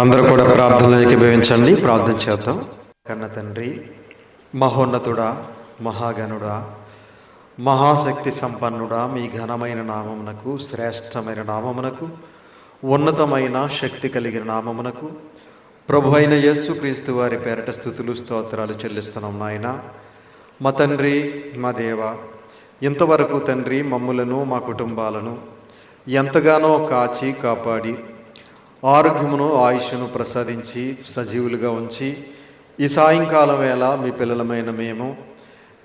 అందరూ కూడా ప్రార్థనలో ఏకీభవించండి. ప్రార్థన చేద్దాం. కన్న తండ్రి, మహోన్నతుడా, మహాగణుడా, మహాశక్తి సంపన్నుడా, మీ ఘనమైన నామమునకు, శ్రేష్టమైన నామమునకు, ఉన్నతమైన శక్తి కలిగిన నామమునకు ప్రభు అయిన యేసుక్రీస్తు వారి పేరట స్తుతులు స్తోత్రాలు చెల్లిస్తున్నాం. నాయన, మా తండ్రి, మా దేవ, ఇంతవరకు తండ్రి మమ్ములను, మా కుటుంబాలను ఎంతగానో కాచి కాపాడి ఆరోగ్యమును ఆయుష్ను ప్రసాదించి సజీవులుగా ఉంచి ఈ సాయంకాలం వేళ మీ పిల్లలమైన మేము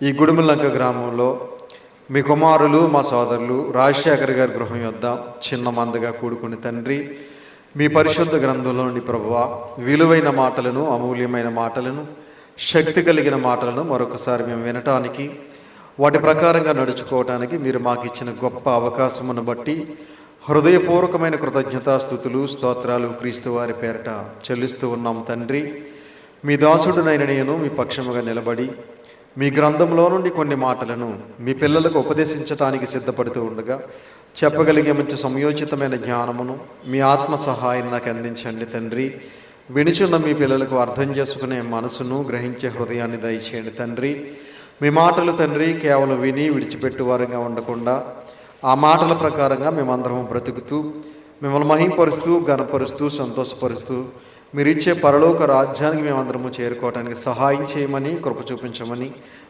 ఈ గుడిమలంక గ్రామంలో మీ కుమారులు, మా సోదరులు రాజశేఖర్ గారి గృహం యొద్ద చిన్న మందగా కూడుకుని తండ్రి మీ పరిశుద్ధ గ్రంథంలోని ప్రభువా విలువైన మాటలను, అమూల్యమైన మాటలను, శక్తి కలిగిన మాటలను మరొకసారి మేము వినటానికి, వాటి ప్రకారంగా నడుచుకోవటానికి మీరు మాకు ఇచ్చిన గొప్ప అవకాశమును బట్టి హృదయపూర్వకమైన కృతజ్ఞతాస్తుతులు స్తోత్రాలు క్రీస్తు వారి పేరట చెల్లిస్తూ ఉన్నాం. తండ్రి, మీ దాసుడునైన నేను మీ పక్షముగా నిలబడి మీ గ్రంథంలో నుండి కొన్ని మాటలను మీ పిల్లలకు ఉపదేశించటానికి సిద్ధపడుతూ ఉండగా చెప్పగలిగే మంచి సమయోచితమైన జ్ఞానమును మీ ఆత్మ సహాయం నాకు అందించండి. తండ్రి, వినుచున్న మీ పిల్లలకు అర్థం చేసుకునే మనసును, గ్రహించే హృదయాన్ని దయచేయండి. తండ్రి, మీ మాటలు తండ్రి కేవలం విని విడిచిపెట్టు వారంగా ఉండకుండా ఆ మాటల ప్రకారంగా మేమందరం బ్రతుకుతూ మిమ్మల్ని మహింపరుస్తూ, ఘనపరుస్తూ, సంతోషపరుస్తూ మీరు ఇచ్చే పరలోక రాజ్యానికి మేమందరము చేరుకోవడానికి సహాయం చేయమని, కృప చూపించమని,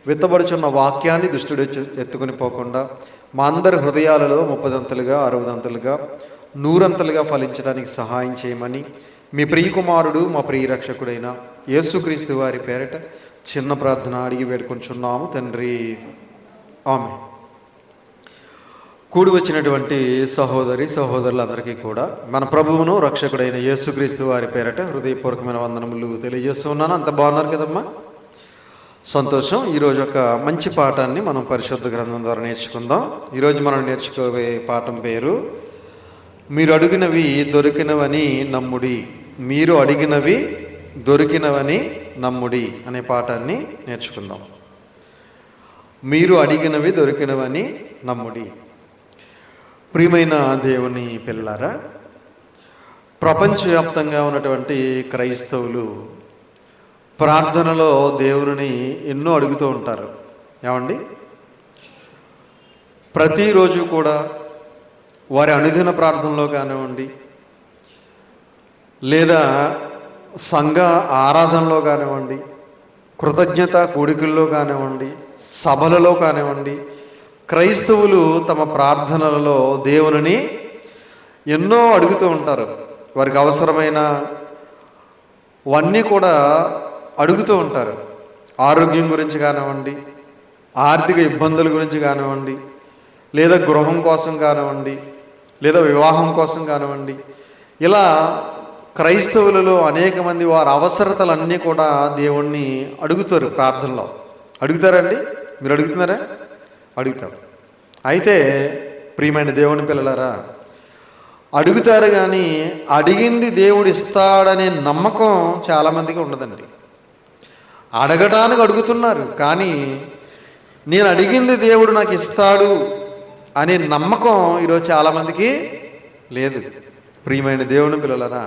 విత్తబడుచున్న వాక్యాన్ని దుష్టుడు ఎత్తుకుని పోకుండా మా అందరి హృదయాలలో 30 60 100 ఫలించడానికి సహాయం చేయమని మీ ప్రియకుమారుడు, మా ప్రియ రక్షకుడైన యేసుక్రీస్తు వారి పేరట చిన్న ప్రార్థన అడిగి వేడుకొంచున్నాము తండ్రి, ఆమేన్. కూడి వచ్చినటువంటి సహోదరి సహోదరులందరికీ కూడా మన ప్రభువును రక్షకుడైన యేసుక్రీస్తు వారి పేరట హృదయపూర్వకమైన వందనములు తెలియజేస్తున్నాను. అంత బాగున్నారు కదమ్మా? సంతోషం. ఈరోజు ఒక మంచి పాఠాన్ని మనం పరిశుద్ధ గ్రంథం ద్వారా నేర్చుకుందాం. ఈరోజు మనం నేర్చుకోబోయే పాఠం పేరు మీరు అడిగినవి దొరికినవని నమ్ముడి. మీరు అడిగినవి దొరికినవని నమ్ముడి అనే పాఠాన్ని నేర్చుకుందాం. మీరు అడిగినవి దొరికినవని నమ్ముడి. ప్రియమైన దేవుని పిల్లారా, ప్రపంచవ్యాప్తంగా ఉన్నటువంటి క్రైస్తవులు ప్రార్థనలో దేవుని ఎన్నో అడుగుతూ ఉంటారు. ఏమండి, ప్రతిరోజు కూడా వారి అనుదిన ప్రార్థనలో కానివ్వండి, లేదా సంఘ ఆరాధనలో కానివ్వండి, కృతజ్ఞత కూడికల్లో కానివ్వండి, సభలలో కానివ్వండి, క్రైస్తవులు తమ ప్రార్థనలలో దేవుని ఎన్నో అడుగుతూ ఉంటారు. వారికి అవసరమైనవన్నీ కూడా అడుగుతూ ఉంటారు. ఆరోగ్యం గురించి కానివ్వండి, ఆర్థిక ఇబ్బందుల గురించి కానివ్వండి, లేదా గృహం కోసం కానివ్వండి, లేదా వివాహం కోసం కానివ్వండి, ఇలా క్రైస్తవులలో అనేక మంది వారి అవసరతలన్నీ కూడా దేవుణ్ణి అడుగుతారు. ప్రార్థనలో అడుగుతారండి. మీరు అడుగుతున్నారా? అడుగుతారు. అయితే ప్రియమైన దేవుని పిల్లలారా, అడుగుతారు కానీ అడిగింది దేవుడు ఇస్తాడనే నమ్మకం చాలామందికి ఉండదండి. అడగటానికి అడుగుతున్నారు కానీ నేను అడిగింది దేవుడు నాకు ఇస్తాడు అనే నమ్మకం ఈరోజు చాలామందికి లేదు. ప్రియమైన దేవుని పిల్లలారా,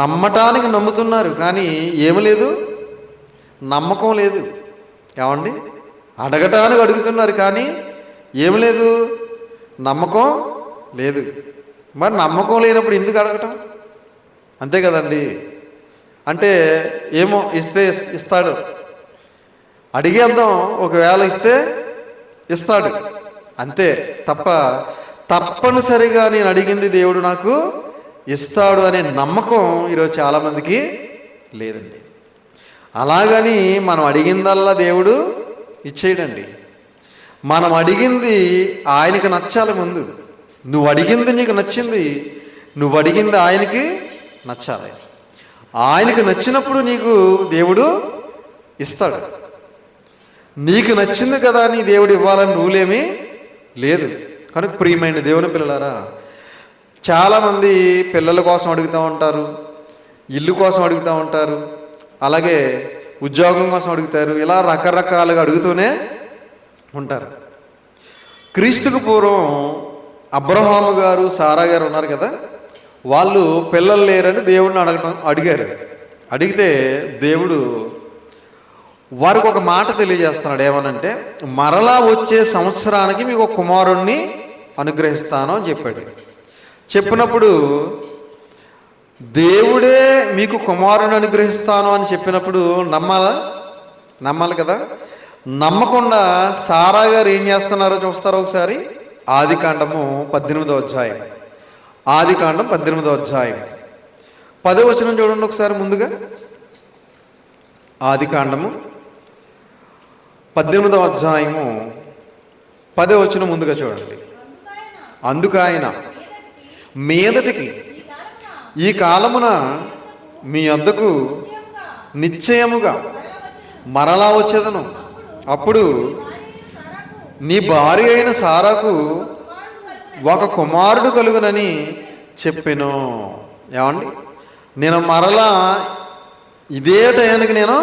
నమ్మటానికి నమ్ముతున్నారు కానీ ఏమి లేదు, నమ్మకం లేదు. ఏమండి, అడగటానికి అడుగుతున్నారు కానీ ఏమి లేదు, నమ్మకం లేదు. మరి నమ్మకం లేనప్పుడు ఎందుకు అడగటం? అంతే కదండి. అంటే ఏమో ఇస్తే ఇస్తాడు, అడిగేద్దాం, ఒకవేళ ఇస్తే ఇస్తాడు, అంతే తప్ప తప్పనిసరిగా నేను అడిగింది దేవుడు నాకు ఇస్తాడు అనే నమ్మకం ఈరోజు చాలామందికి లేదండి. అలాగని మనం అడిగిందల్లా దేవుడు ఇచ్చేయడండి. మనం అడిగింది ఆయనకి నచ్చాలి. ముందు నువ్వు అడిగింది నీకు నచ్చింది, నువ్వు అడిగింది ఆయనకి నచ్చాలి. ఆయనకి నచ్చినప్పుడు నీకు దేవుడు ఇస్తాడు. నీకు నచ్చింది కదా అని దేవుడు ఇవ్వాలని రూలేమీ లేదు. కనుక ప్రియమైన దేవుని పిల్లలారా, చాలామంది పిల్లల కోసం అడుగుతూ ఉంటారు, ఇల్లు కోసం అడుగుతూ ఉంటారు, అలాగే ఉద్యోగం కోసం అడుగుతారు. ఇలా రకరకాలుగా అడుగుతూనే ఉంటారు. క్రీస్తుకు పూర్వం అబ్రహాము గారు, సారా గారు ఉన్నారు కదా, వాళ్ళు పిల్లలు లేరని దేవుడిని అడిగారు. అడిగితే దేవుడు వారికి ఒక మాట తెలియజేస్తున్నాడు. ఏమనంటే, మరలా వచ్చే సంవత్సరానికి మీకు ఒక కుమారుణ్ణి అనుగ్రహిస్తాను అని చెప్పాడు. చెప్పినప్పుడు దేవుడే మీకు కుమారుని అనుగ్రహిస్తాను అని చెప్పినప్పుడు నమ్మాలి కదా. నమ్మకుండా సారా గారు ఏం చేస్తున్నారో చూస్తారో ఒకసారి. ఆదికాండము 18వ అధ్యాయం. ఆదికాండం 18వ అధ్యాయం 10వ వచనం చూడండి ఒకసారి. ముందుగా ఆదికాండము 18వ అధ్యాయము 10వ వచనం ముందుగా చూడండి. అందుకాయన మీదటికి ఈ కాలమున మీ వద్దకు నిశ్చయముగా మరలా వచ్చేదను. అప్పుడు నీ భార్య అయిన సారాకు ఒక కుమారుడు కలుగునని చెప్పెను. ఏమండి, నేను మరలా ఇదే టయానికి నేను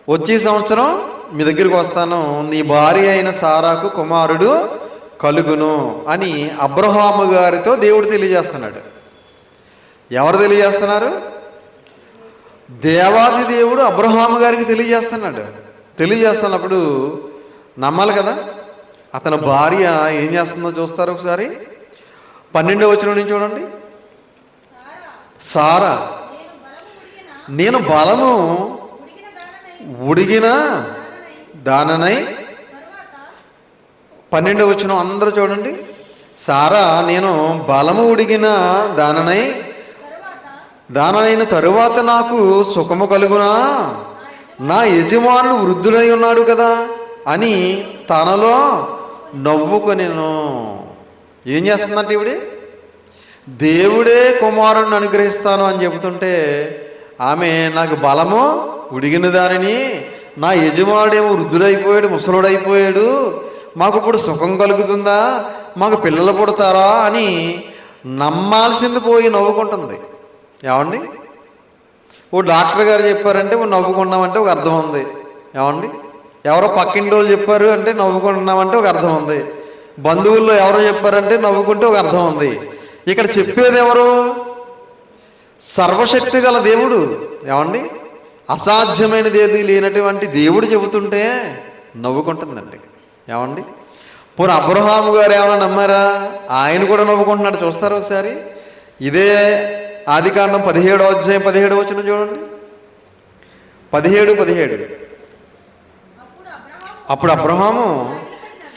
వచ్చే సంవత్సరం మీ దగ్గరికి వస్తాను, నీ భార్య అయిన సారాకు కుమారుడు కలుగును అని అబ్రహాము గారితో దేవుడు తెలియజేస్తున్నాడు. ఎవరు తెలియజేస్తున్నారు? దేవాది దేవుడు అబ్రహాము గారికి తెలియజేస్తున్నాడు. తెలియజేస్తున్నప్పుడు నమ్మాలి కదా. అతని భార్య ఏం చేస్తుందో చూస్తారు ఒకసారి. 12వ వచనం నుంచి చూడండి. సారా నేను బలము ఉడిగిన దాననై, 12వ వచనం అందరూ చూడండి. సారా నేను బలము ఉడిగిన దాననైన తరువాత నాకు సుఖము కలుగునా, నా యజమానుడు వృద్ధుడై ఉన్నాడు కదా అని తనలో నవ్వుకొనెను. ఏం చేస్తుందంటే ఇవిడి దేవుడే కుమారుణ్ణి అనుగ్రహిస్తాను అని చెబుతుంటే ఆమె నాకు బలము ఉడిగిన దానిని, నా యజమానుడేమో వృద్ధుడైపోయాడు, ముసలుడైపోయాడు, మాకు ఇప్పుడు సుఖం కలుగుతుందా, మాకు పిల్లలు పుడతారా అని నమ్మాల్సింది పోయి నవ్వుకుంటుంది. ఏమండి, ఓ డాక్టర్ గారు చెప్పారంటే నవ్వుకున్నామంటే ఒక అర్థం ఉంది. ఏమండి, ఎవరో పక్కింటి వాళ్ళు చెప్పారు అంటే నవ్వుకుంటున్నామంటే ఒక అర్థం ఉంది. బంధువుల్లో ఎవరో చెప్పారంటే నవ్వుకుంటే ఒక అర్థం ఉంది. ఇక్కడ చెప్పేది ఎవరు? సర్వశక్తి గల దేవుడు. ఏమండి, అసాధ్యమైనది ఏది లేనటువంటి దేవుడు చెబుతుంటే నవ్వుకుంటుందండి. ఏమండి, పోనీ అబ్రహాము గారు ఏమైనా నమ్మారా? ఆయన కూడా నవ్వుకుంటున్నాడు. చూస్తారు ఒకసారి. ఇదే ఆదికాండం 17వ అధ్యాయం 17వ వచనం చూడండి. 17. అప్పుడు అబ్రహాము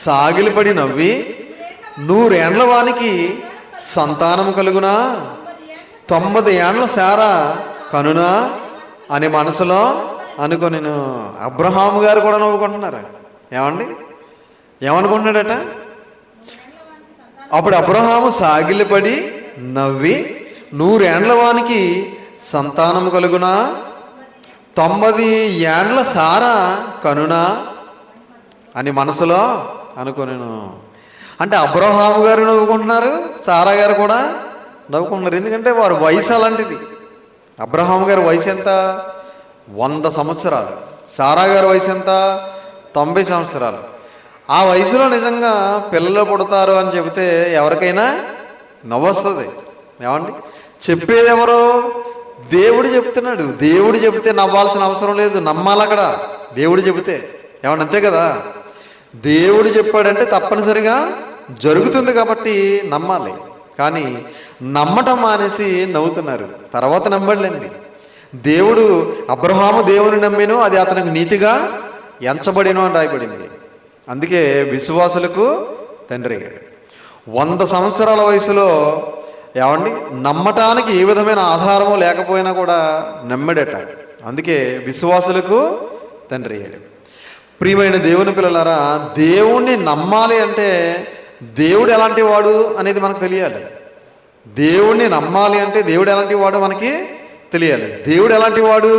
సాగిలిపడి నవ్వి, 100 ఏండ్ల వానికి సంతానము కలుగునా, 90 ఏండ్ల సారా కనునా అని మనసులో అనుకొనెను. అబ్రహాము గారు కూడా నవ్వుకుంటున్నారు. ఏమండి, ఏమనుకుంటున్నాడట? అప్పుడు అబ్రహాము సాగిలిపడి నవ్వి, 100 ఏండ్ల వానికి సంతానము కలుగునా, 90 ఏండ్ల సారా కనునా అని మనసులో అనుకొనెను. అంటే అబ్రహాము గారు నవ్వుకుంటున్నారు, సారా గారు కూడా నవ్వుకుంటున్నారు. ఎందుకంటే వారి వయసు అలాంటిది. అబ్రహాము గారి వయసు ఎంత? 100 సంవత్సరాలు. సారా గారి వయసు ఎంత? 90 సంవత్సరాలు. ఆ వయసులో నిజంగా పిల్లలు పుడతారు అని చెబితే ఎవరికైనా నవ్వొస్తుంది. ఏమండి, చెప్పేది ఎవరు? దేవుడు చెప్తున్నాడు. దేవుడు చెబితే నవ్వాల్సిన అవసరం లేదు, నమ్మాలి అక్కడ. దేవుడు చెబితే ఏమన్నా అంతే కదా. దేవుడు చెప్పాడంటే తప్పనిసరిగా జరుగుతుంది కాబట్టి నమ్మాలి. కానీ నమ్మటం మానేసి నవ్వుతున్నారు. తర్వాత నమ్మడండి. దేవుడు అబ్రహాము దేవుని నమ్మెను, అది అతనికి నీతిగా ఎంచబడిను అని రాయబడింది. అందుకే విశ్వాసులకు తండ్రి అయ్యాడు. 100 సంవత్సరాల వయసులో ఏమండి నమ్మటానికి ఏ విధమైన ఆధారము లేకపోయినా కూడా నమ్మడట. అందుకే విశ్వాసులకు తండ్రి అయ్యాడు. ప్రియమైన దేవుని పిల్లలారా, దేవుణ్ణి నమ్మాలి అంటే దేవుడు ఎలాంటి వాడు అనేది మనకు తెలియాలి. దేవుణ్ణి నమ్మాలి అంటే దేవుడు ఎలాంటి వాడు మనకి తెలియాలి. దేవుడు ఎలాంటి వాడు?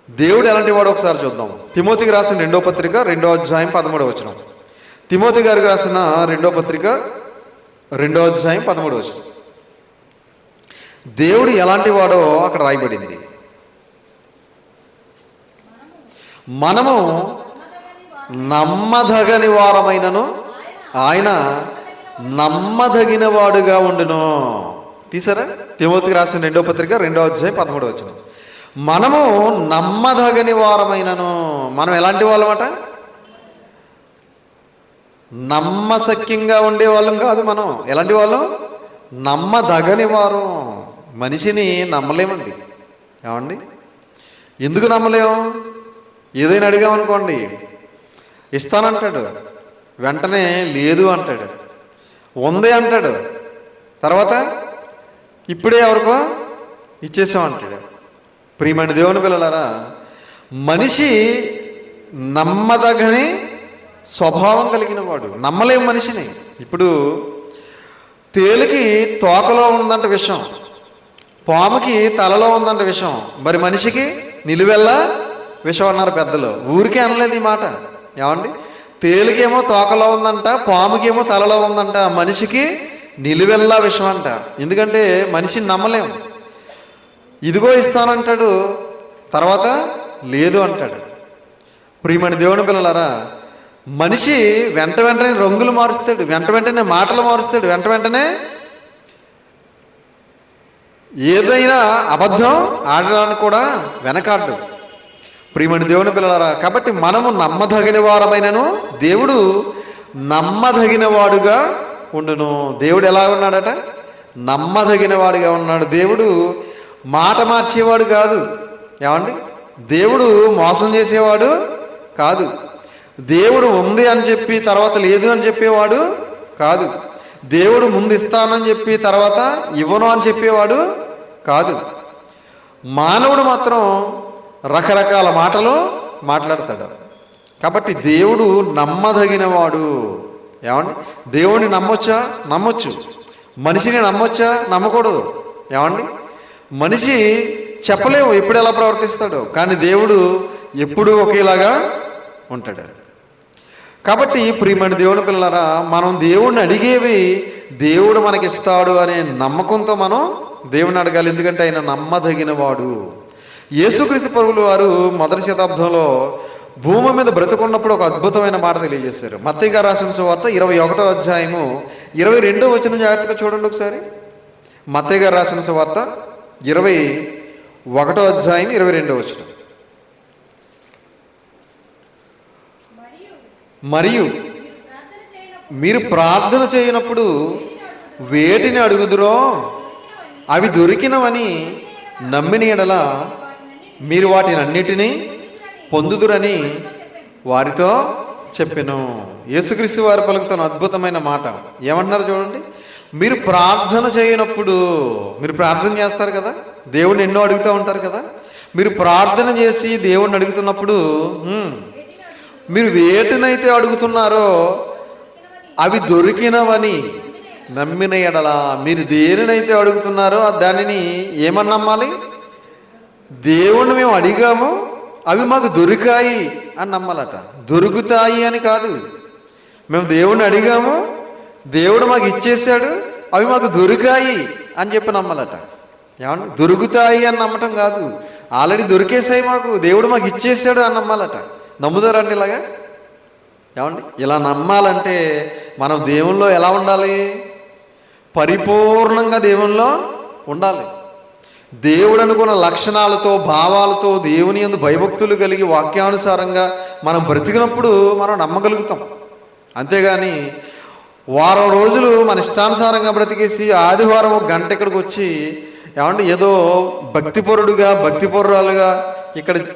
దేవుడు ఎలాంటి వాడు ఒకసారి చూద్దాం. తిమోతికి రాసిన 2వ పత్రిక 2వ అధ్యాయం 13వ వచనం. తిమోతి గారికి రాసిన 2వ పత్రిక 2వ అధ్యాయం 13వ వచనం. దేవుడు ఎలాంటి వాడో అక్కడ రాయబడింది. మనము నమ్మదగని వారమైనను ఆయన నమ్మదగిన వాడుగా ఉండును. తీసారా? తిమోతికి రాసిన 2వ పత్రిక 2వ అధ్యాయం 13వ వచనం. మనము నమ్మదగని వారమైనను. మనం ఎలాంటి వాళ్ళమట? నమ్మశక్యంగా ఉండే వాళ్ళం కాదు. మనం ఎలాంటి వాళ్ళం? నమ్మదగని వారు. మనిషిని నమ్మలేమండి. ఏమండి? ఎందుకు నమ్మలేము? ఏదైనా అడిగామనుకోండి, ఇస్తానంటాడు, వెంటనే లేదు అంటాడు, ఉంది అంటాడు, తర్వాత ఇప్పుడే ఎవరికో ఇచ్చేసామంటాడు. ప్రియమైన దేవుని పిల్లలారా, మనిషి నమ్మదగని స్వభావం కలిగిన వాడు. నమ్మలేము మనిషిని. ఇప్పుడు తేలికి తోకలో ఉందంట విషం, పాముకి తలలో ఉందంట విషం, మరి మనిషికి నిలువెల్లా విషం అన్నారు పెద్దలు. ఊరికే అనలేదు ఈ మాట. ఏమండి? తేలికేమో తోకలో ఉందంట, పాముకేమో తలలో ఉందంట, మనిషికి నిలువెల్లా విషం అంట. ఎందుకంటే మనిషిని నమ్మలేము. ఇదిగో ఇస్తానంటాడు, తర్వాత లేదు అంటాడు. ప్రియమైన దేవుని పిల్లలారా, మనిషి వెంటనే రంగులు మారుస్తాడు, వెంటనే మాటలు మారుస్తాడు, వెంటనే ఏదైనా అబద్ధం ఆడడానికి కూడా వెనకాడు. ప్రియమైన దేవుని పిల్లలారా, కాబట్టి మనము నమ్మదగిన వారమైనను దేవుడు నమ్మదగిన వాడుగా ఉండును. దేవుడు ఎలా ఉన్నాడట? నమ్మదగిన వాడుగా ఉన్నాడు. దేవుడు మాట మార్చేవాడు కాదు. ఏమండి? దేవుడు మోసం చేసేవాడు కాదు. దేవుడు ఉంది అని చెప్పి తర్వాత లేదు అని చెప్పేవాడు కాదు. దేవుడు ముందు ఇస్తానని చెప్పి తర్వాత ఇవ్వను అని చెప్పేవాడు కాదు. మానవుడు మాత్రం రకరకాల మాటలు మాట్లాడతాడు. కాబట్టి దేవుడు నమ్మదగినవాడు. ఏమండి? దేవుడిని నమ్మొచ్చా? నమ్మొచ్చు. మనిషిని నమ్మొచ్చా? నమ్మకూడదు. ఏమండి? మనిషి చెప్పలేము ఎప్పుడు ఎలా ప్రవర్తిస్తాడో, కానీ దేవుడు ఎప్పుడూ ఒకేలాగా ఉంటాడు. కాబట్టి ప్రియమైన దేవుని పిల్లలారా, మనం దేవుడిని అడిగేవి దేవుడు మనకిస్తాడు అనే నమ్మకంతో మనం దేవుని అడగాలి. ఎందుకంటే ఆయన నమ్మదగిన వాడు. యేసుక్రీస్తు ప్రభువుల వారు మొదటి శతాబ్దంలో భూమి మీద బ్రతుకున్నప్పుడు ఒక అద్భుతమైన మాట తెలియజేశారు. మత్తయి గారు రాసిన సువార్త 21వ అధ్యాయము 22వ వచనం జాగ్రత్తగా చూడండి ఒకసారి. మత్తయి గారు రాసిన సువార్త 21వ అధ్యాయం 22వ వచనం. మరియు మీరు ప్రార్థన చేయనప్పుడు వేటిని అడుగుదురో అవి దొరికినవని నమ్మిన ఎడల మీరు వాటిని అన్నిటినీ పొందుదురని వారితో చెప్పెను. యేసుక్రీస్తు వారు పలుకుతున్న అద్భుతమైన మాట ఏమంటున్నారు చూడండి. మీరు ప్రార్థన చేయనప్పుడు, మీరు ప్రార్థన చేస్తారు కదా, దేవుణ్ణి ఎన్నో అడుగుతూ ఉంటారు కదా. మీరు ప్రార్థన చేసి దేవుణ్ణి అడుగుతున్నప్పుడు మీరు వేటినైతే అడుగుతున్నారో అవి దొరికినవని నమ్మిన ఎడల, మీరు దేనినైతే అడుగుతున్నారో దానిని ఏమని నమ్మాలి? దేవుణ్ణి మేము అడిగాము, అవి మాకు దొరికాయి అని నమ్మాలట. దొరుకుతాయి అని కాదు. మేము దేవుణ్ణి అడిగాము, దేవుడు మాకు ఇచ్చేసాడు, అవి మాకు దొరికాయి అని చెప్పి నమ్మాలట. ఏమండి? దొరుకుతాయి అని నమ్మటం కాదు, ఆల్రెడీ దొరికేసాయి మాకు, దేవుడు మాకు ఇచ్చేసాడు అని నమ్మాలట. నమ్ముతారండి ఇలాగా? ఏమండి? ఇలా నమ్మాలంటే మనం దేవుల్లో ఎలా ఉండాలి? పరిపూర్ణంగా దేవుల్లో ఉండాలి. దేవుడు అనుకున్న లక్షణాలతో, భావాలతో, దేవుని యందు భయభక్తులు కలిగి వాక్యానుసారంగా మనం బ్రతికినప్పుడు మనం నమ్మగలుగుతాం. అంతేగాని వారం రోజులు మన ఇష్టానుసారంగా బ్రతికేసి ఆదివారం ఒక గంట ఇక్కడికి వచ్చి ఏమంటే ఏదో భక్తిపరుడుగా, భక్తిపరురాలుగా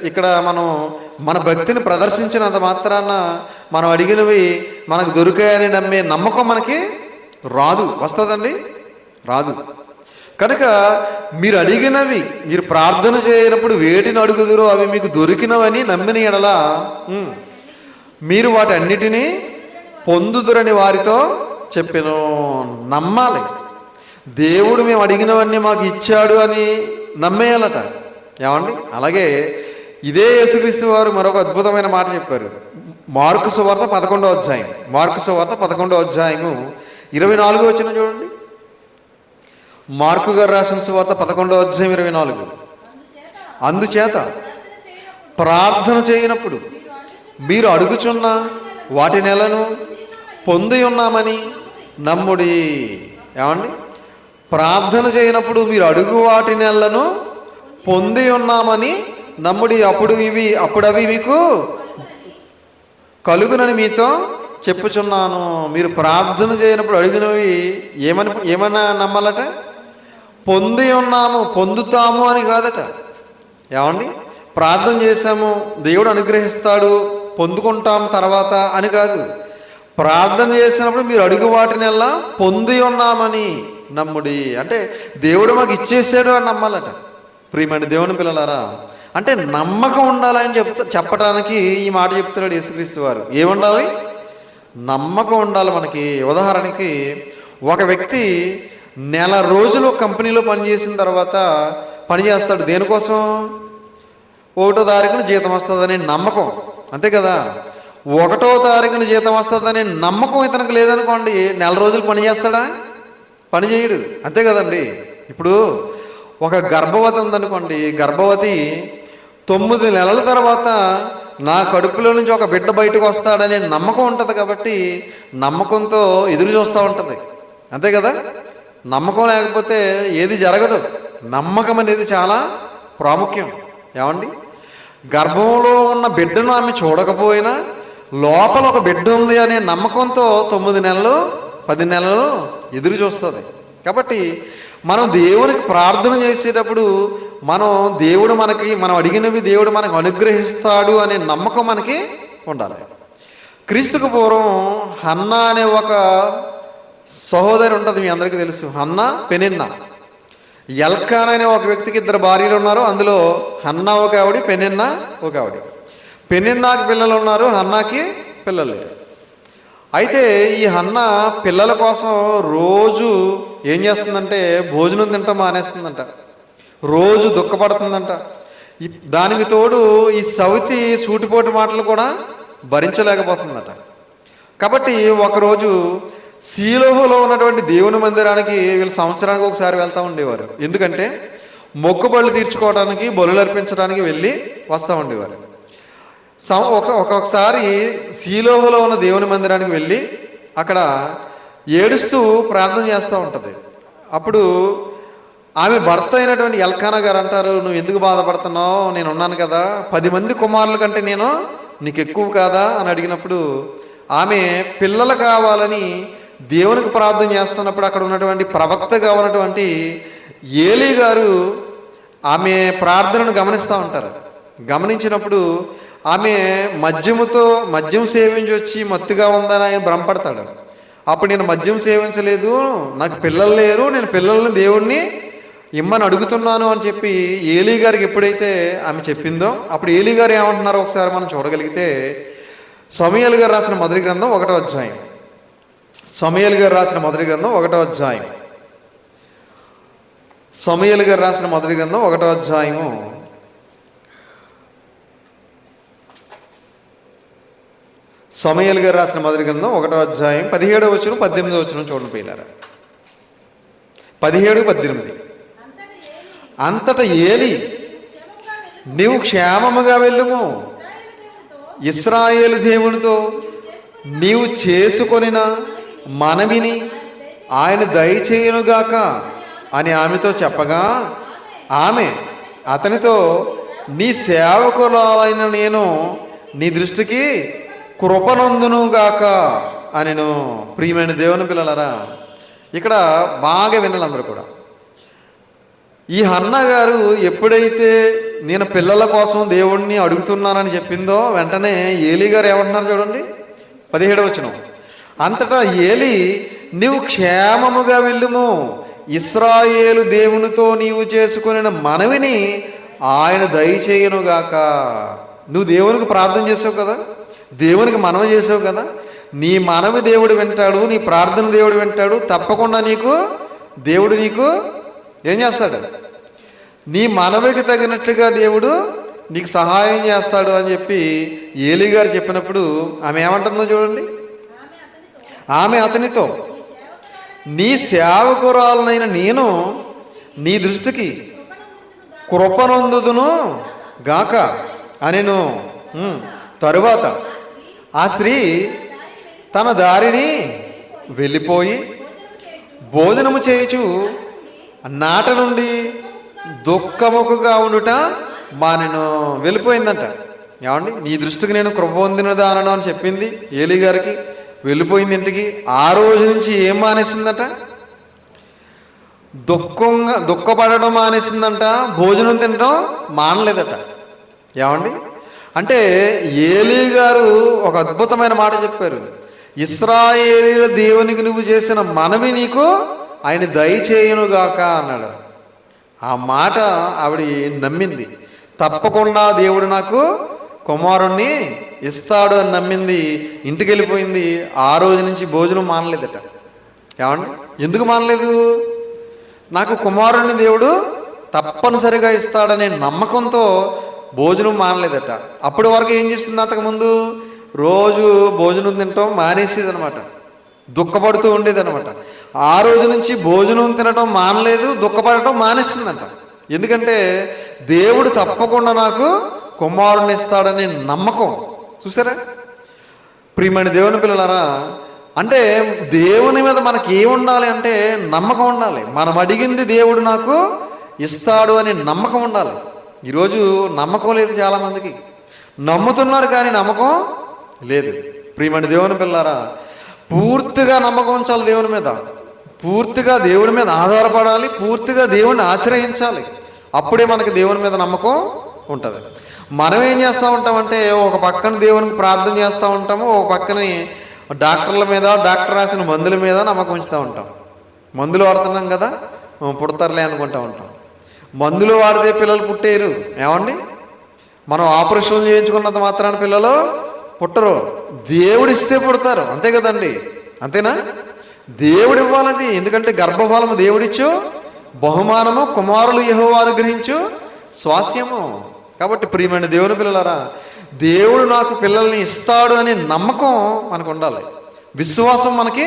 ఇక్కడ మనం మన భక్తిని ప్రదర్శించినంత మాత్రాన మనం అడిగినవి మనకు దొరికాయని నమ్మే నమ్మకం మనకి రాదు. వస్తుందండి? రాదు. కనుక మీరు అడిగినవి, మీరు ప్రార్థన చేయనప్పుడు వేటిని అడుగుదురో అవి మీకు దొరికినవని నమ్మిన ఎడల మీరు వాటి అన్నిటినీ పొందుదురని వారితో చెప్పెను. నమ్మాలి. దేవుడు మేము అడిగినవన్నీ మాకు ఇచ్చాడు అని నమ్మేయాలట. ఏమండి? అలాగే ఇదే యేసుక్రీస్తు వారు మరొక అద్భుతమైన మాట చెప్పారు. మార్కు సువార్త 11వ అధ్యాయం, మార్కు సువార్త 11వ అధ్యాయము 24వ వచనం చూడండి. మార్కు గారు రాసిన సువార్త 11వ అధ్యాయం 24. అందుచేత ప్రార్థన చేయనప్పుడు మీరు అడుగుచున్న వాటి నెలను పొంది ఉన్నామని నమ్ముడి. ఏమండి? ప్రార్థన చేయనప్పుడు మీరు అడుగు వాటి నెలను పొంది ఉన్నామని నమ్ముడి, అప్పుడు అవి మీకు కలుగునని మీతో చెప్పుచున్నాను. మీరు ప్రార్థన చేయనప్పుడు అడిగినవి ఏమన్నా నమ్మాలట? పొంది ఉన్నాము, పొందుతాము అని కాదట. ఏమండి? ప్రార్థన చేశాము, దేవుడు అనుగ్రహిస్తాడు, పొందుకుంటాం తర్వాత అని కాదు. ప్రార్థన చేసినప్పుడు మీరు అడుగు వాటినెల్లా పొంది ఉన్నామని నమ్ముడి. అంటే దేవుడు మాకు ఇచ్చేసాడు అని నమ్మాలట. ప్రియమైన దేవుని పిల్లలారా, అంటే నమ్మకం ఉండాలని చెప్పటానికి ఈ మాట చెప్తున్నాడు యేసుక్రీస్తు వారు. ఏముండాలి? నమ్మకం ఉండాలి మనకి. ఉదాహరణకి ఒక వ్యక్తి నెల రోజులు కంపెనీలో పనిచేసిన తర్వాత పనిచేస్తాడు. దేనికోసం? 1వ తారీఖున జీతం వస్తుందనే నమ్మకం, అంతే కదా. 1వ తారీఖున జీతం వస్తుందనే నమ్మకం ఇతనికి లేదనుకోండి, నెల రోజులు పని చేస్తాడా? పని చేయడు, అంతే కదండి. ఇప్పుడు ఒక గర్భవతి ఉందనుకోండి, గర్భవతి 9 నెలల తర్వాత నా కడుపులో నుంచి ఒక బిడ్డ బయటకు వస్తాడనే నమ్మకం ఉంటుంది కాబట్టి నమ్మకంతో ఎదురు చూస్తూ ఉంటుంది, అంతే కదా. నమ్మకం లేకపోతే ఏది జరగదు. నమ్మకం అనేది చాలా ప్రాముఖ్యం. ఏమండి? గర్భంలో ఉన్న బిడ్డను ఆమె చూడకపోయినా లోపల ఒక బిడ్డ ఉంది అనే నమ్మకంతో 9 నెలలు 10 నెలలు ఎదురు చూస్తుంది. కాబట్టి మనం దేవునికి ప్రార్థన చేసేటప్పుడు మనం అడిగినవి దేవుడు మనకు అనుగ్రహిస్తాడు అనే నమ్మకం మనకి ఉండాలి. క్రీస్తుకు పూర్వం హన్నా అనే ఒక సహోదరి ఉంటుంది, మీ అందరికీ తెలుసు. Hannah, Peninnah. ఎల్కానా అనే ఒక వ్యక్తికి 2 భార్యలు ఉన్నారు. అందులో హన్నా ఒక ఆవిడ, పెనిన్నా ఒక ఆవిడ. పెనిన్నాకి పిల్లలు ఉన్నారు, హన్నాకి పిల్లలు లేరు. అయితే ఈ హన్నా పిల్లల కోసం రోజు ఏం చేస్తుందంటే భోజనం తింటాం మానేస్తుందంట, రోజు దుఃఖపడుతుందంట. దానికి తోడు ఈ సవితి సూటిపోటు మాటలు కూడా భరించలేకపోతుందట. కాబట్టి ఒకరోజు శీలోహులో ఉన్నటువంటి దేవుని మందిరానికి వీళ్ళు సంవత్సరానికి ఒకసారి వెళ్తూ ఉండేవారు. ఎందుకంటే మొక్కుబళ్ళు తీర్చుకోవడానికి, బలులు అర్పించడానికి వెళ్ళి వస్తూ ఉండేవారు. ఒక్కొక్కసారి శీలోహులో ఉన్న దేవుని మందిరానికి వెళ్ళి అక్కడ ఏడుస్తూ ప్రార్థన చేస్తూ ఉంటుంది. అప్పుడు ఆమె భర్త అయినటువంటి ఎల్కానా గారు అంటారు, నువ్వు ఎందుకు బాధపడుతున్నావు? నేను ఉన్నాను కదా, 10 మంది కుమారుల కంటే నేను నీకు ఎక్కువ కాదా అని అడిగినప్పుడు ఆమె పిల్లలు కావాలని దేవునికి ప్రార్థన చేస్తున్నప్పుడు అక్కడ ఉన్నటువంటి ప్రవక్తగా ఉన్నటువంటి ఏలీ గారు ఆమె ప్రార్థనను గమనిస్తూ ఉంటారు. గమనించినప్పుడు ఆమె మద్యం సేవించి వచ్చి మత్తుగా ఉందని ఆయన భ్రమపడతాడు. అప్పుడు నేను మద్యం సేవించలేదు, నాకు పిల్లలు లేరు, నేను పిల్లల్ని దేవుణ్ణి ఇమ్మని అడుగుతున్నాను అని చెప్పి ఏలీ గారికి ఎప్పుడైతే ఆమె చెప్పిందో అప్పుడు ఏలీ గారు ఏమంటున్నారో ఒకసారి మనం చూడగలిగితే సమూయేలు గారు రాసిన మొదటి గ్రంథం 1వ అధ్యాయం. సమూయేలు గారు రాసిన మొదటి గ్రంథం 1వ అధ్యాయం. సమూయేలు గారు రాసిన మొదటి గ్రంథం 1వ అధ్యాయము 17వ అధ్యాయం 17వ వచనం 18వ వచనం చూడండి పిల్లరా. 17, 18. అంతట ఏలీ, నీవు క్షేమముగా వెళ్ళుము, ఇశ్రాయేలు దేవునితో నీవు చేసుకొనిన మనవిని ఆయన దయచేయునుగాక అని ఆమెతో చెప్పగా ఆమె అతనితో, నీ సేవకురాలైన నేను నీ దృష్టికి కృపనొందునుగాక అనెను. ప్రియమైన దేవుని పిల్లలారా, ఇక్కడ బాగా వినాలి అందరూ కూడా. ఈ హన్నా గారు ఎప్పుడైతే నేను పిల్లల కోసం దేవుణ్ణి అడుగుతున్నానని చెప్పిందో వెంటనే ఏలీ గారు ఏమంటున్నారు చూడండి, 17వ వచనం. అంతటా ఏలీ, నీవు క్షేమముగా వెళ్ళుము, ఇశ్రాయేలు దేవునితో నీవు చేసుకుని మనవిని ఆయన దయచేయునుగాక. నువ్వు దేవునికి ప్రార్థన చేసావు కదా, దేవునికి మనవి చేసావు కదా, నీ మనవి దేవుడు వింటాడు, నీ ప్రార్థన దేవుడు వింటాడు. తప్పకుండా దేవుడు నీకు ఏం చేస్తాడు? నీ మనవికి తగినట్లుగా దేవుడు నీకు సహాయం చేస్తాడు అని చెప్పి ఏలీ గారు చెప్పినప్పుడు ఆమె ఏమంటుందో చూడండి. ఆమె అతనితో, నీ సేవకురాలనైన నేను నీ దృష్టికి కృపనొందుదును గాక అనెను. తరువాత ఆ స్త్రీ తన దారిని వెళ్ళిపోయి భోజనము చేయుచు నాట నుండి దుఃఖముఖగా ఉండుట నేను వెళ్ళిపోయిందంట. ఏమండి, నీ దృష్టికి నేను కృప పొందినదానను అని చెప్పింది ఏలీ గారికి. వెళ్ళిపోయింది ఇంటికి. ఆ రోజు నుంచి ఏం మానేసిందట? దుఃఖపడడం మానేసిందంట. భోజనం తినడం మానలేదట. ఏమండి, అంటే ఏలీ గారు ఒక అద్భుతమైన మాట చెప్పారు. ఇశ్రాయేలీయుల దేవునికి నువ్వు చేసిన మనవి నీకు ఆయన దయచేయునుగాక అన్నాడు. ఆ మాట ఆవిడ నమ్మింది. తప్పకుండా దేవుడు నాకు కుమారుణ్ణి ఇస్తాడు అని నమ్మింది. ఇంటికి వెళ్ళిపోయింది. ఆ రోజు నుంచి భోజనం మానలేదట. ఏమండి, ఎందుకు మానలేదు? నాకు కుమారుణ్ణి దేవుడు తప్పనిసరిగా ఇస్తాడనే నమ్మకంతో భోజనం మానలేదట. అప్పటి వరకు ఏం చేస్తుంది? అంతకుముందు రోజు భోజనం తినటం మానేసేది అనమాట. దుఃఖపడుతూ ఉండేది అనమాట. ఆ రోజు నుంచి భోజనం తినటం మానలేదు, దుఃఖపడటం మానేసిందంట. ఎందుకంటే దేవుడు తప్పకుండా నాకు కుమారుని ఇస్తాడనే నమ్మకం. చూసారా ప్రియమైన దేవుని పిల్లలారా? అంటే దేవుని మీద మనకి ఏముండాలి అంటే నమ్మకం ఉండాలి. మనం అడిగింది దేవుడు నాకు ఇస్తాడు అనే నమ్మకం ఉండాలి. ఈరోజు నమ్మకం లేదు చాలామందికి. నమ్ముతున్నారు కానీ నమ్మకం లేదు. ప్రియమైన దేవుని పిల్లారా, పూర్తిగా నమ్మకం ఉంచాలి దేవుని మీద. పూర్తిగా దేవుని మీద ఆధారపడాలి. పూర్తిగా దేవుడిని ఆశ్రయించాలి. అప్పుడే మనకి దేవుని మీద నమ్మకం ఉంటుంది. మనం ఏం చేస్తూ ఉంటామంటే ఒక పక్కన దేవునికి ప్రార్థన చేస్తూ ఉంటాము, ఒక పక్కన డాక్టర్ల మీద, డాక్టర్ రాసిన మందుల మీద నమ్మకం ఉంచుతూ ఉంటాం. మందులు వాడుతున్నాం కదా, పుడతారులే అనుకుంటూ ఉంటాం. మందులు వాడితే పిల్లలు పుట్టేరు. ఏమండి, మనం ఆపరేషన్ చేయించుకున్నంత మాత్రాన పిల్లలు పుట్టరు. దేవుడు ఇస్తే పుడతారు. అంతే కదండి, అంతేనా? దేవుడు ఇవ్వాలది. ఎందుకంటే గర్భఫలము దేవుడిచ్చు, బహుమానము కుమారులు యెహోవా అనుగ్రహించు స్వాస్యము. కాబట్టి ప్రియమైన దేవుని పిల్లలారా, దేవుడు నాకు పిల్లల్ని ఇస్తాడు అనే నమ్మకం మనకు ఉండాలి. విశ్వాసం మనకి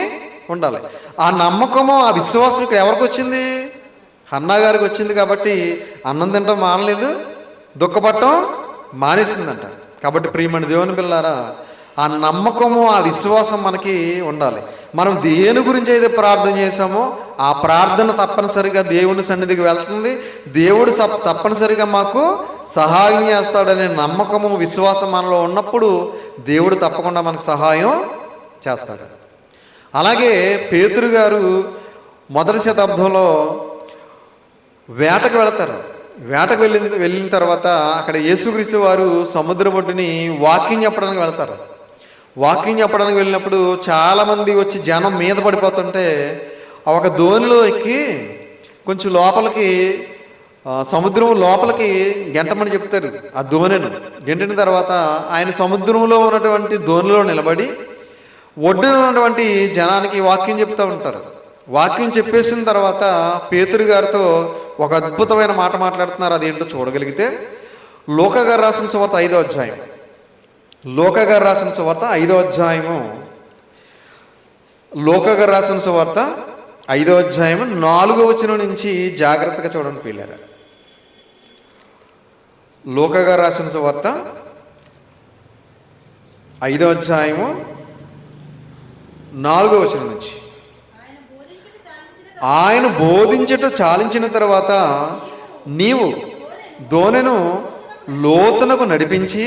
ఉండాలి. ఆ నమ్మకము, ఆ విశ్వాసం ఎవరికి వచ్చింది? హన్నా గారికి వచ్చింది. కాబట్టి అన్నం తినటం మానలేదు, దుఃఖపడటం మానేసిందంట. కాబట్టి ప్రియమైన దేవుని పిల్లారా, ఆ నమ్మకము, ఆ విశ్వాసం మనకి ఉండాలి. మనం దేని గురించి అయితే ప్రార్థన చేశామో ఆ ప్రార్థన తప్పనిసరిగా దేవుని సన్నిధికి వెళ్తుంది. దేవుడు తప్పనిసరిగా మాకు సహాయం చేస్తాడనే నమ్మకము, విశ్వాసం మనలో ఉన్నప్పుడు దేవుడు తప్పకుండా మనకు సహాయం చేస్తాడు. అలాగే పేతురు గారు మొదటి శతాబ్దంలో వేటకు వెళతారు. వేటకు వెళ్ళిన తర్వాత అక్కడ యేసుక్రీస్తు వారు సముద్ర ఒడ్డుని వాకింగ్ చెప్పడానికి వెళ్తారు. వాకింగ్ చెప్పడానికి వెళ్ళినప్పుడు చాలామంది వచ్చి జనం మీద పడిపోతుంటే ఒక దోణిలో ఎక్కి కొంచెం లోపలికి, సముద్రం లోపలికి గెంటమని చెప్తారు. ఆ దోణిను గెంటిన తర్వాత ఆయన సముద్రంలో ఉన్నటువంటి దోణిలో నిలబడి ఒడ్డున ఉన్నటువంటి జనానికి వాక్యం చెప్తూ ఉంటారు. వాక్యం చెప్పేసిన తర్వాత పేతురు గారితో ఒక అద్భుతమైన మాట మాట్లాడుతున్నారు. అదేంటో చూడగలిగితే లూకా గారు రాసిన సువార్త 5వ అధ్యాయం, లూకా గారు రాసిన సువార్త 5వ అధ్యాయము, లూకా గారు రాసిన సువార్త 5వ అధ్యాయము 4వ వచనం నుంచి జాగ్రత్తగా చూడండి పిల్లరా. లూకా గారు రాసిన సువార్త 5వ అధ్యాయము 4వ వచనం నుంచి, ఆయన బోధించుట చాలించిన తర్వాత నీవు దోణెను లోతునకు నడిపించి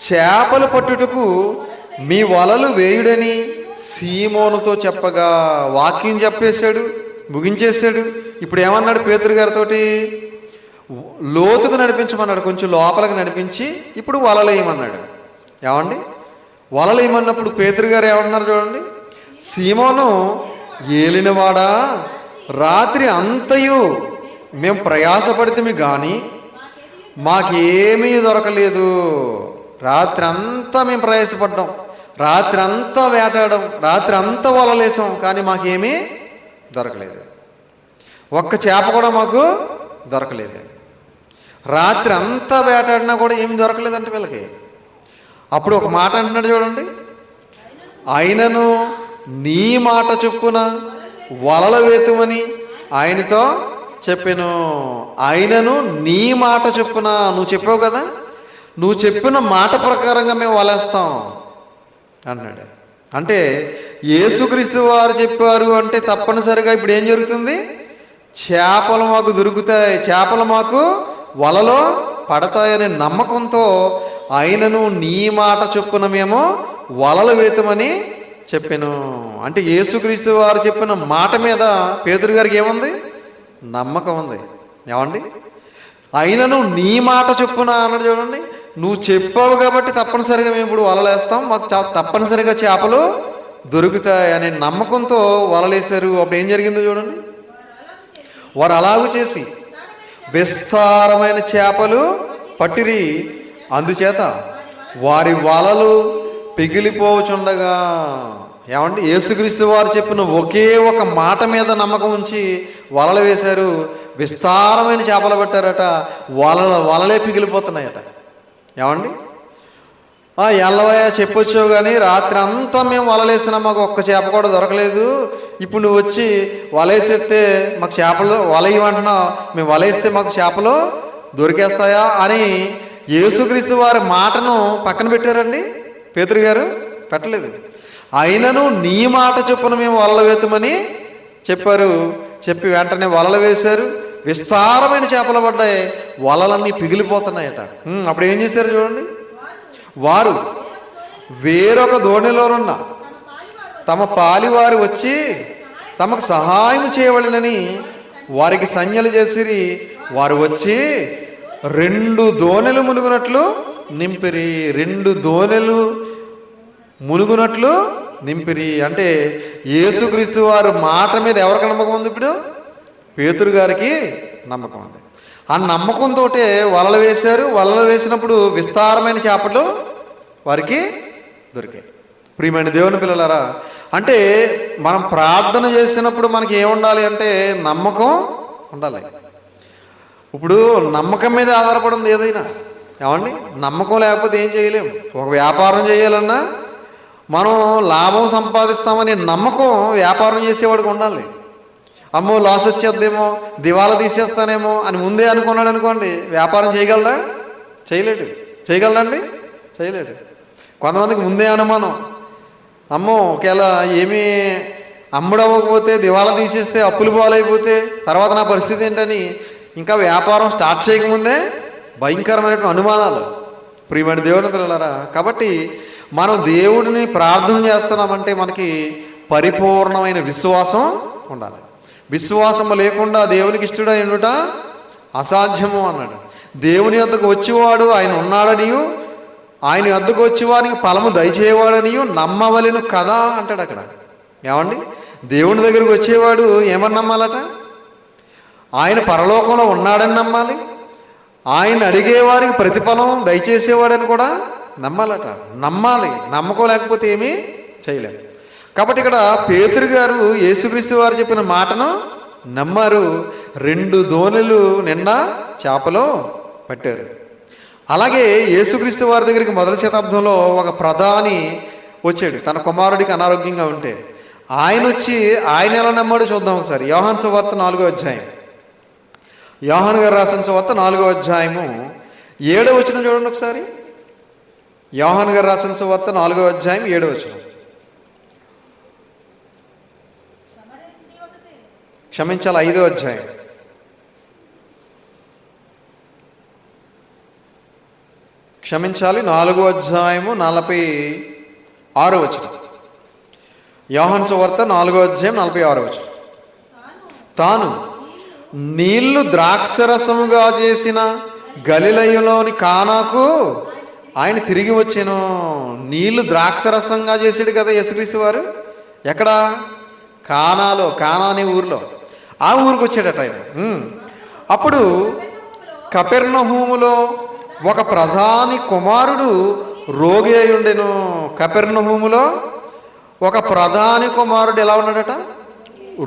చేపలు పట్టుటకు మీ వలలు వేయుడని సీమోనుతో చెప్పగా, వాక్యం చెప్పేశాడు, ముగించేశాడు. ఇప్పుడు ఏమన్నాడు పేతురు గారితోటి? లోతుకు నడిపించమన్నాడు. కొంచెం లోపలికి నడిపించి ఇప్పుడు వలలేయమన్నాడు. ఏమండి, వలలేయమన్నప్పుడు పేతురు గారు ఏమన్నారు చూడండి. సీమోను, ఏలినవాడా, రాత్రి అంతయు మేము ప్రయాసపడితే కానీ మాకేమీ దొరకలేదు. రాత్రి అంతా మేము ప్రయాసపడ్డాం, రాత్రి అంతా వేటాడాం, రాత్రి అంతా వలలేసాం, కానీ మాకేమీ దొరకలేదు. ఒక్క చేప కూడా మాకు దొరకలేదు. రాత్రి అంతా వేటాడినా కూడా ఏమి దొరకలేదంటే వీళ్ళకి. అప్పుడు ఒక మాట అంటున్నాడు చూడండి, ఆయనను నీ మాట చొప్పున వలల వేతుమని ఆయనతో చెప్పాను. ఆయనను నీ మాట చొప్పున, నువ్వు చెప్పావు కదా, నువ్వు చెప్పిన మాట ప్రకారంగా మేము వలేస్తాం అన్నాడు. అంటే యేసుక్రీస్తు వారు చెప్పారు అంటే తప్పనిసరిగా ఇప్పుడు ఏం జరుగుతుంది? చేపలు మాకు దొరుకుతాయి, చేపలు మాకు వలలో పడతాయనే నమ్మకంతో ఆయనను నీ మాట చొప్పున మేము వలలు వేతమని చెప్పాను. అంటే యేసుక్రీస్తు వారు చెప్పిన మాట మీద పేతురు గారికి ఏముంది? నమ్మకం ఉంది. ఏమండి? అయినను నీ మాట చొప్పున అన్నాడు చూడండి. నువ్వు చెప్పావు కాబట్టి తప్పనిసరిగా మేము ఇప్పుడు వలలేస్తాం, మాకు తప్పనిసరిగా చేపలు దొరుకుతాయి అనే నమ్మకంతో వలలేశారు. అప్పుడు ఏం జరిగిందో చూడండి. వారు అలాగూ చేసి విస్తారమైన చేపలు పట్టిరి, అందుచేత వారి వలలు పిగిలిపోచుండగా. ఏమండి? యేసుక్రీస్తు వారు చెప్పిన ఒకే ఒక మాట మీద నమ్మకం ఉంచి వలలు వేశారు. విస్తారమైన చేపలు పట్టారట, వలలే పిగిలిపోతున్నాయట. ఏమండి? ఎల్లవయ్య చెప్పొచ్చావు కానీ రాత్రి అంతా మేము వలలేసినా మాకు ఒక్క చేప కూడా దొరకలేదు. ఇప్పుడు నువ్వు వచ్చి వలేసేస్తే మాకు చేపలు వలయమంటున్నావు, మేము వలేస్తే మాకు చేపలు దొరికేస్తాయా అని యేసుక్రీస్తు వారి మాటను పక్కన పెట్టారండి పేతురు గారు? పెట్టలేదు. అయినను నీ మాట చొప్పున మేము వలలు వేతమని చెప్పారు. చెప్పి వెంటనే వలలు వేశారు. విస్తారమైన చేపలు పడ్డాయి, వలలన్నీ పిగిలిపోతున్నాయట. అప్పుడు ఏం చేశారు చూడండి. వారు వేరొక దోణిలోనున్న తమ పాలివారు వచ్చి తమకు సహాయం చేయవలెనని వారికి సంజ్ఞలు చేసిరి. వారు వచ్చి 2 దోణెలు మునుగునట్లు నింపిరి. 2 దోణెలు మునుగునట్లు నింపిరి. అంటే యేసుక్రీస్తు వారు మాట మీద ఎవరికి నమ్మకం ఉంది? ఇప్పుడు పేతురు గారికి నమ్మకం ఉంది. ఆ నమ్మకంతో వలలు వేశారు. వలలు వేసినప్పుడు విస్తారమైన చేపలు వారికి దొరికాయి. ప్రియమైన దేవుని పిల్లలారా, అంటే మనం ప్రార్థన చేసినప్పుడు మనకి ఏముండాలి అంటే నమ్మకం ఉండాలి. ఇప్పుడు నమ్మకం మీద ఆధారపడింది ఏదైనా. ఏమండి? నమ్మకం లేకపోతే ఏం చేయలేము. ఒక వ్యాపారం చేయాలన్నా మనం లాభం సంపాదిస్తామని నమ్మకం వ్యాపారం చేసేవాడికి ఉండాలి. అమ్మో లాస్ వచ్చేద్దేమో, దివాలా తీసేస్తానేమో అని ముందే అనుకున్నాడు అనుకోండి, వ్యాపారం చేయగలడా? చేయలేడు. చేయగలడండి? చేయలేడు. కొంతమందికి ముందే అనుమానం, అమ్మో ఒకవేళ ఏమీ అమ్ముడవ్వకపోతే, దివాలా తీసేస్తే, అప్పులు పాలైపోతే తర్వాత నా పరిస్థితి ఏంటని ఇంకా వ్యాపారం స్టార్ట్ చేయకముందే భయంకరమైనటువంటి అనుమానాలు. ప్రియమైన దేవుని పిల్లలారా, కాబట్టి మనం దేవుడిని ప్రార్థన చేస్తున్నామంటే మనకి పరిపూర్ణమైన విశ్వాసం ఉండాలి. విశ్వాసం లేకుండా దేవునికి ఇష్టడై ఉండుట అసాధ్యము అన్నాడు. దేవుని వద్దకు వచ్చేవాడు ఆయన ఉన్నాడనియు, ఆయన వద్దకు వచ్చేవానికి ఫలము దయచేవాడనియు నమ్మవలెను కదా అంటాడు అక్కడ. ఏమండి? దేవుని దగ్గరికి వచ్చేవాడు ఏమని నమ్మాలట? ఆయన పరలోకంలో ఉన్నాడని నమ్మాలి. ఆయన అడిగేవారికి ప్రతిఫలం దయచేసేవాడని కూడా నమ్మాలట. నమ్మాలి. నమ్మకం లేకపోతే ఏమీ చేయలేము. కాబట్టి ఇక్కడ పేతురు గారు యేసుక్రీస్తు వారు చెప్పిన మాటను నమ్మారు. 2 దోణెలు నిండా చేపలు పట్టారు. అలాగే యేసుక్రీస్తు వారి దగ్గరికి మొదటి శతాబ్దంలో ఒక ప్రధాని వచ్చాడు. తన కుమారుడికి అనారోగ్యంగా ఉంటే ఆయన వచ్చి ఆయన ఎలా నమ్మాడో చూద్దాం ఒకసారి. యోహాను సువార్త 4వ అధ్యాయం. యోహాను గారు రాసిన సువార్త 4వ అధ్యాయము 7వ వచనం చూడండి ఒకసారి. యోహాను గారు రాసిన సువార్త 4వ అధ్యాయం 7వ వచనం. క్షమించాలి, 5వ అధ్యాయం. క్షమించాలి, 4వ అధ్యాయము 46వ వచనం. యోహాను సువార్త 4వ అధ్యాయం 46వ వచనం. తాను నీళ్లు ద్రాక్షరసముగా చేసిన గలిలయలోని కానాకు ఆయన తిరిగి వచ్చాను. నీళ్లు ద్రాక్షరసంగా చేసాడు కదా యేసుక్రీస్తు వారు. ఎక్కడ? కానాలో, కానా అనే ఊరిలో. ఆ ఊరికి వచ్చాడట ఆయన. అప్పుడు కపెర్నహూములో ఒక ప్రధాని కుమారుడు రోగి అయి ఉండెను. కపెర్నహూములో ఒక ప్రధాని కుమారుడు ఎలా ఉన్నాడట?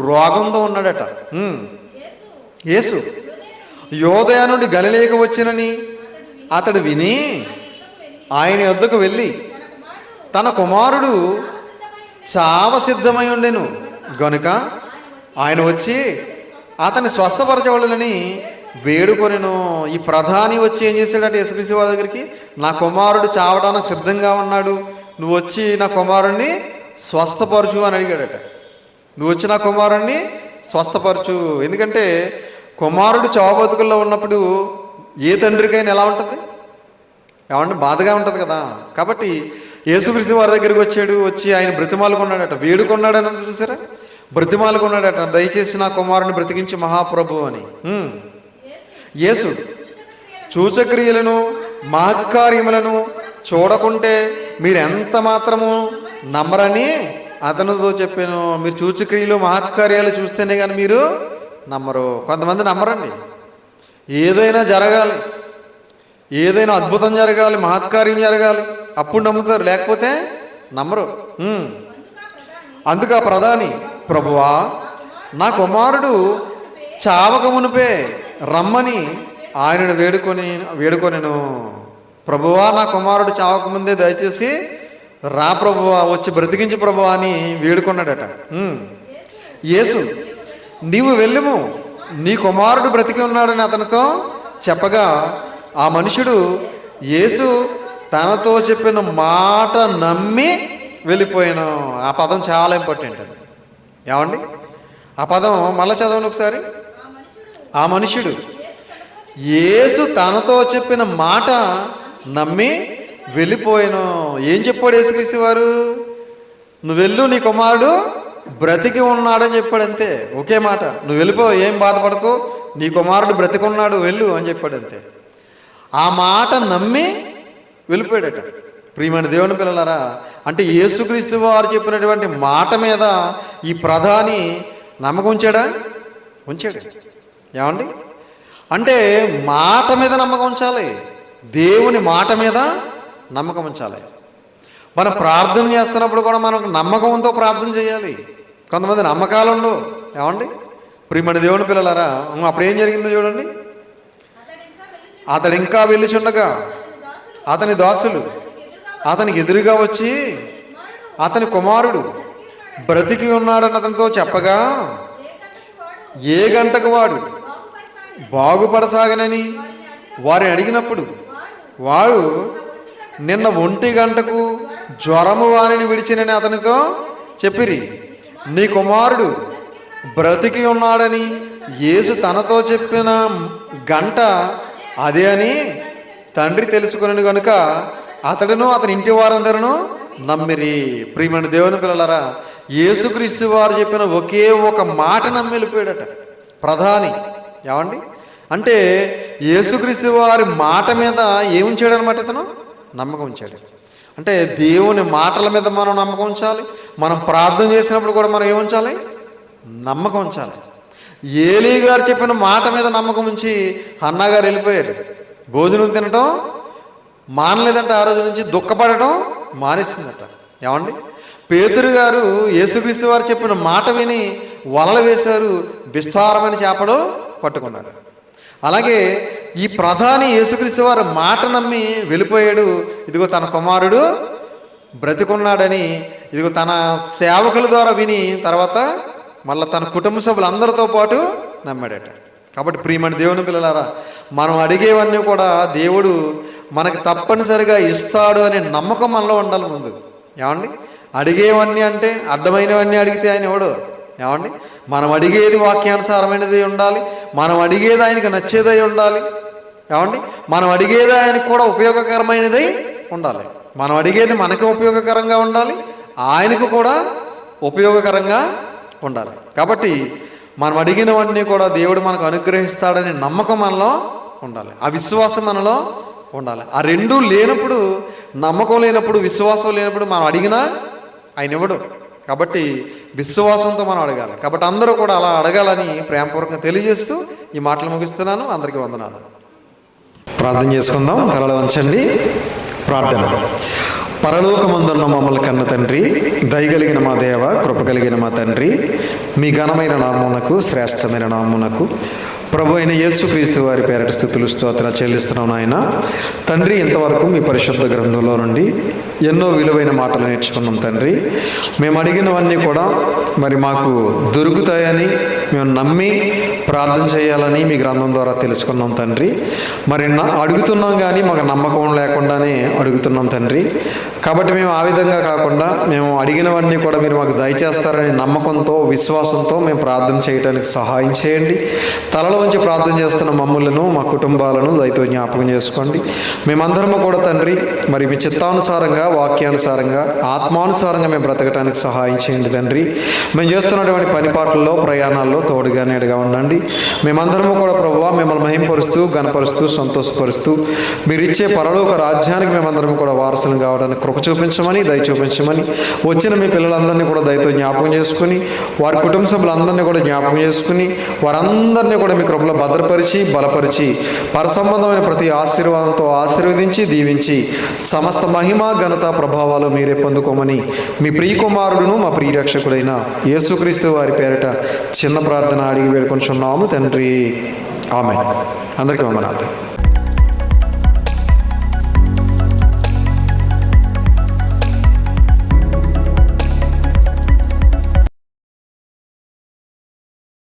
రోగంతో ఉన్నాడట. యేసు యోదయ నుండి గలిలయకు వచ్చినని అతడు విని ఆయన వద్దకు వెళ్ళి తన కుమారుడు చావ సిద్ధమై ఉండెను గనుక ఆయన వచ్చి అతన్ని స్వస్థపరచవలనని వేడుకొనెను. ఈ ప్రధాని వచ్చి ఏం చేశాడంటే యేసుక్రీస్తు వారి దగ్గరికి, నా కుమారుడు చావడానికి సిద్ధంగా ఉన్నాడు, నువ్వు వచ్చి నా కుమారుడిని స్వస్థపరచు అని అడిగాడట. నువ్వు వచ్చిన కుమారుణ్ణి స్వస్థపరచు. ఎందుకంటే కుమారుడు చావు బతుకుల్లో ఉన్నప్పుడు ఏ తండ్రికైనా ఎలా ఉంటుంది? ఏమంటే బాధగా ఉంటుంది కదా. కాబట్టి యేసుక్రీస్తు వారి దగ్గరికి వచ్చి ఆయన బ్రతిమాలుకున్నాడట, వేడుకున్నాడని చూసారా, బ్రతిమాలుకున్నాడట, దయచేసి నా కుమారుని బ్రతికించి మహాప్రభు అని. యేసు సూచక్రియలను మహత్కార్యములను చూడకుంటే మీరు ఎంత మాత్రము నమ్మరని అతనితో చెప్పాను. మీరు సూచక్రియలు మహత్కార్యాలు చూస్తేనే కానీ మీరు నమ్మరు. కొంతమంది నమ్మరండి. ఏదైనా జరగాలి, ఏదైనా అద్భుతం జరగాలి, మహత్కార్యం జరగాలి, అప్పుడు నమ్ముతారు, లేకపోతే నమ్మరు. అందుకు ఆ ప్రధాని, ప్రభువా నా కుమారుడు చావక మునిపే రమ్మని ఆయనను వేడుకొనెను. ప్రభువా నా కుమారుడు చావక ముందే దయచేసి రా ప్రభువా, వచ్చి బ్రతికించు ప్రభువా అని వేడుకున్నాడట. యేసు నీవు వెళ్ళుము, నీ కుమారుడు బ్రతికి ఉన్నాడని అతనితో చెప్పగా ఆ మనుషుడు యేసు తనతో చెప్పిన మాట నమ్మి వెళ్ళిపోయాను. ఆ పదం చాలా ఇంపార్టెంట్ అండి. ఏమండి ఆ పదం మళ్ళీ చదవండి ఒకసారి. ఆ మనుషుడు యేసు తనతో చెప్పిన మాట నమ్మి వెళ్ళిపోయాను. ఏం చెప్పాడు యేసుక్రీస్తు వారు? నువ్వు వెళ్ళు, నీ కుమారుడు బ్రతికి ఉన్నాడని చెప్పాడు. అంతే, ఒకే మాట. నువ్వు వెళ్ళిపో, ఏం బాధపడకు, నీ కుమారుడు బ్రతికి ఉన్నాడు, వెళ్ళు అని చెప్పాడు. అంతే. ఆ మాట నమ్మి వెళ్ళిపోయాడట. ప్రియమైన దేవుని పిల్లలారా, అంటే యేసుక్రీస్తు వారు చెప్పినటువంటి మాట మీద ఈ ప్రధాని నమ్మకం ఉంచాడా? ఉంచాడు. ఏమండి అంటే మాట మీద నమ్మకం ఉంచాలి, దేవుని మాట మీద నమ్మకం ఉంచాలి. మనం ప్రార్థన చేస్తున్నప్పుడు కూడా మనకు నమ్మకంతో ప్రార్థన చేయాలి. కొంతమంది నమ్మకాలు ఉండవు. ఏమండి ప్రియమైన దేవుని పిల్లలారా, అప్పుడు ఏం జరిగిందో చూడండి. అతడు ఇంకా వెళ్ళిచుండగా అతని దాసులు అతనికి ఎదురుగా వచ్చి అతని కుమారుడు బ్రతికి ఉన్నాడని అతనితో చెప్పగా ఏ గంటకు వాడు బాగుపడసాగనని వారిని అడిగినప్పుడు వాడు నిన్న 1 గంటకు జ్వరము వారిని విడిచినని అతనితో చెప్పిరి. నీ కుమారుడు బ్రతికి ఉన్నాడని యేసు తనతో చెప్పిన గంట అదే అని తండ్రి తెలుసుకుని కనుక అతడును అతని ఇంటి వారందరూ నమ్మిరి. ప్రియమైన దేవుని పిల్లలారా, యేసుక్రీస్తు వారు చెప్పిన ఒకే ఒక మాట నమ్మి వెళ్ళిపోయాడట ప్రధాని. ఏమండి అంటే యేసుక్రీస్తు వారి మాట మీద ఏముంచాడు అనమాట, ఇతను నమ్మకం ఉంచాడు. అంటే దేవుని మాటల మీద మనం నమ్మకం ఉంచాలి. మనం ప్రార్థన చేసినప్పుడు కూడా మనం ఏముంచాలి? నమ్మకం ఉంచాలి. ఏలీ గారు చెప్పిన మాట మీద నమ్మకం ఉంచి హన్నా గారు వెళ్ళిపోయారు. భోజనం తినటం మానలేదంట, ఆ రోజు నుంచి దుఃఖపడటం మానేసిందట. ఏమండి పేతురు గారు యేసుక్రీస్తు వారు చెప్పిన మాట విని వలలు వేశారు, విస్తారమైన చేపలు పట్టుకున్నారు. అలాగే ఈ ప్రధాని యేసుక్రీస్తు వారు మాట నమ్మి వెళ్ళిపోయాడు. ఇదిగో తన కుమారుడు బ్రతికున్నాడని ఇదిగో తన సేవకుల ద్వారా విని తర్వాత మళ్ళీ తన కుటుంబ సభ్యులందరితో పాటు నమ్మాడట. కాబట్టి ప్రియమైన దేవుని పిల్లలారా, మనం అడిగేవన్నీ కూడా దేవుడు మనకు తప్పనిసరిగా ఇస్తాడు అనే నమ్మకం మనలో ఉండాలి ముందు. ఏమండి అడిగేవన్నీ అంటే అడ్డమైనవన్నీ అడిగితే ఆయన ఎవడు? ఏమండి మనం అడిగేది వాక్యానుసారమైనది ఉండాలి, మనం అడిగేది ఆయనకు నచ్చేదై ఉండాలి. ఏమండి మనం అడిగేది ఆయనకు కూడా ఉపయోగకరమైనదై ఉండాలి. మనం అడిగేది మనకు ఉపయోగకరంగా ఉండాలి, ఆయనకు కూడా ఉపయోగకరంగా ఉండాలి. కాబట్టి మనం అడిగినవన్నీ కూడా దేవుడు మనకు అనుగ్రహిస్తాడనే నమ్మకం మనలో ఉండాలి, ఆ విశ్వాసం మనలో ఉండాలి. ఆ రెండూ లేనప్పుడు, నమ్మకం లేనప్పుడు, విశ్వాసం లేనప్పుడు మనం అడిగినా ఆయన ఇవ్వడు. కాబట్టి విశ్వాసంతో మనం అడగాలి. కాబట్టి అందరూ కూడా అలా అడగాలని ప్రేమపూర్వకంగా తెలియజేస్తూ ఈ మాటలు ముగిస్తున్నాను. అందరికీ వందనాలు. ప్రార్థన చేసుకుందాం. తలలో ఉంచండి. ప్రార్థన. పరలోకమందున్న మమ్మల్ని కన్న తండ్రి, దయగలిగిన మా దేవ, కృప కలిగిన మా తండ్రి, మీ ఘనమైన నామమునకు, శ్రేష్టమైన నామమునకు ప్రభు అయిన యేసుక్రీస్తు వారి పేరటి స్తుతులు స్తోత్రాలు చెల్లిస్తున్నాం నాయన. తండ్రి, ఇంతవరకు మీ పరిశుద్ధ గ్రంథంలో నుండి ఎన్నో విలువైన మాటలు నేర్చుకున్నాం తండ్రి. మేము అడిగినవన్నీ కూడా మరి మాకు దొరుకుతాయని మేము నమ్మి ప్రార్థన చేయాలని మీ గ్రంథం ద్వారా తెలుసుకున్నాం తండ్రి. మరి అడుగుతున్నాం కానీ మాకు నమ్మకం లేకుండానే అడుగుతున్నాం తండ్రి. కాబట్టి మేము ఆ విధంగా కాకుండా మేము అడిగినవన్నీ కూడా మీరు మాకు దయచేస్తారనే నమ్మకంతో, విశ్వాసంతో మేము ప్రార్థన చేయడానికి సహాయం చేయండి. తలలో ఉంచి ప్రార్థన చేస్తున్న మమ్మల్ని, మా కుటుంబాలను దయతో జ్ఞాపకం చేసుకోండి. మేమందరము కూడా తండ్రి మరి మీ చిత్తానుసారంగా, వాక్యానుసారంగా, ఆత్మానుసారంగా మేము బ్రతకడానికి సహాయం చేయండి తండ్రి. మేము చేస్తున్నటువంటి పనిపాట్లలో, ప్రయాణాల్లో తోడుగా నీడగా ఉండండి. మేమందరము కూడా ప్రభువా మిమ్మల్ని మహింపరుస్తూ, ఘనపరుస్తూ, సంతోషపరుస్తూ మీరు ఇచ్చే పరలోక రాజ్యానికి మేమందరం కూడా వారసులు కావడానికి కృప చూపించమని, దయ చూపించమని, వచ్చిన మీ పిల్లలందరినీ కూడా దయతో జ్ఞాపకం చేసుకుని, వారి కుటుంబ సభ్యులందరినీ కూడా జ్ఞాపకం చేసుకుని, వారందరినీ కూడా మీ కృపలో భద్రపరిచి, బలపరిచి, పరసంబంధమైన ప్రతి ఆశీర్వాదంతో ఆశీర్వదించి, దీవించి, సమస్త మహిమ, ఘనత, ప్రభావాలు మీరే పొందుకోమని మీ ప్రియకుమారుడును మా ప్రియరక్షకుడైన యేసుక్రీస్తు వారి పేరిట చిన్న ప్రార్థన అడిగి వేడుకొంచున్నాము తండ్రి. ఆమేన్. అందరికీ వందనాలు.